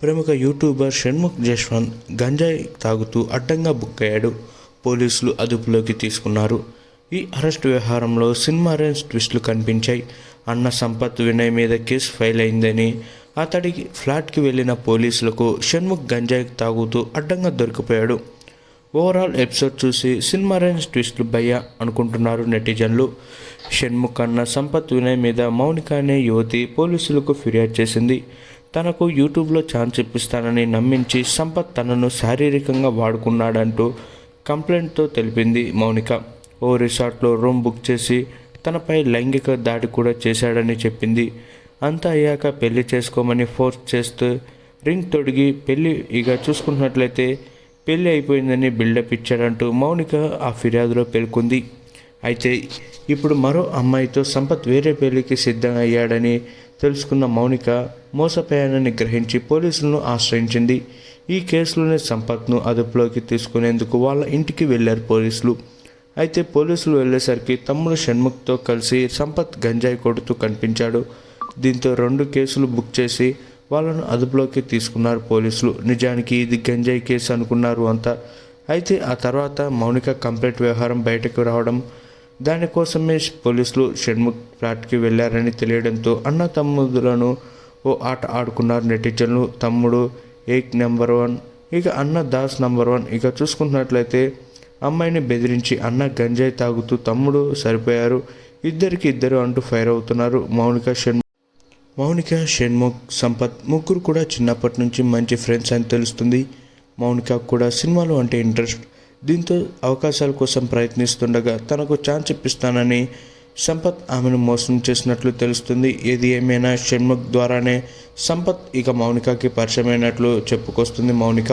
ప్రముఖ యూట్యూబర్ షణ్ముఖ్ జశ్వంత్ గంజాయి తాగుతూ అడ్డంగా బుక్ అయ్యాడు. పోలీసులు అదుపులోకి తీసుకున్నారు. ఈ అరెస్ట్ వ్యవహారంలో సినిమా రేంజ్ ట్విస్టులు కనిపించాయి. అన్న సంపత్ వినయ్ మీద కేసు ఫైల్ అయిందని, అతడి ఫ్లాట్కి వెళ్లిన పోలీసులకు షణ్ముఖ్ గంజాయి తాగుతూ అడ్డంగా దొరికిపోయాడు. ఓవరాల్ ఎపిసోడ్ చూసి సినిమా రేంజ్ ట్విస్టులు భయ్యా అనుకుంటున్నారు నెటిజన్లు. షణ్ముఖ్ అన్న సంపత్ వినయ్ మీద మౌనిక అనే యువతి పోలీసులకు ఫిర్యాదు చేసింది. తనకు యూట్యూబ్లో ఛాన్స్ ఇప్పిస్తానని నమ్మించి సంపత్ తనను శారీరకంగా వాడుకున్నాడంటూ కంప్లైంట్తో తెలిపింది మౌనిక. ఓ రిసార్ట్లో రూమ్ బుక్ చేసి తనపై లైంగిక దాడి కూడా చేశాడని చెప్పింది. అంతా అయ్యాక పెళ్లి చేసుకోమని ఫోర్స్ చేస్తూ రింగ్ తొడిగి పెళ్లి ఇక చూసుకున్నట్లయితే పెళ్లి అయిపోయిందని బిల్డప్ ఇచ్చాడంటూ మౌనిక ఆ ఫిర్యాదులో పేర్కొంది. అయితే ఇప్పుడు మరో అమ్మాయితో సంపత్ వేరే పెళ్లికి సిద్ధం అయ్యాడని తెలుసుకున్న మౌనిక మోసపోయానని గ్రహించి పోలీసులను ఆశ్రయించింది. ఈ కేసులోనే సంపత్ను అదుపులోకి తీసుకునేందుకు వాళ్ళ ఇంటికి వెళ్లారు పోలీసులు. అయితే పోలీసులు వెళ్లేసరికి తమ్ముడు షణ్ముఖ్తో కలిసి సంపత్ గంజాయి కొడుతూ కనిపించాడు. దీంతో 2 కేసులు బుక్ చేసి వాళ్ళను అదుపులోకి తీసుకున్నారు పోలీసులు. నిజానికి ఇది గంజాయి కేసు అనుకున్నారు అంతా. అయితే ఆ తర్వాత మౌనిక కంప్లైంట్ వ్యవహారం బయటకు రావడం, దానికోసమే పోలీసులు షణ్ముఖ్ ఫ్లాట్కి వెళ్లారని తెలియడంతో అన్న తమ్ముడులను ఓ ఆట ఆడుకున్నారు నెటిజన్లు. తమ్ముడు ఏక్ నెంబర్ 1, ఇక అన్న దాస్ నెంబర్ 1. ఇక చూసుకున్నట్లయితే అమ్మాయిని బెదిరించి అన్న గంజాయి తాగుతూ తమ్ముడు సరిపోయారు, ఇద్దరికి ఇద్దరు అంటూ ఫైర్ అవుతున్నారు. మౌనిక, షణ్ముఖ్, సంపత్ ముగ్గురు కూడా చిన్నప్పటి నుంచి మంచి ఫ్రెండ్స్ అని తెలుస్తుంది. మౌనిక కూడా సినిమాలు అంటే ఇంట్రెస్ట్. దీంతో అవకాశాల కోసం ప్రయత్నిస్తుండగా తనకు ఛాన్స్ ఇప్పిస్తానని సంపత్ ఆమెను మోసం చేసినట్లు తెలుస్తుంది. ఏది ఏమైనా షణ్ముఖ్ ద్వారానే సంపత్ ఇక మౌనికకి పరిచయమైనట్లు చెప్పుకొస్తుంది మౌనిక.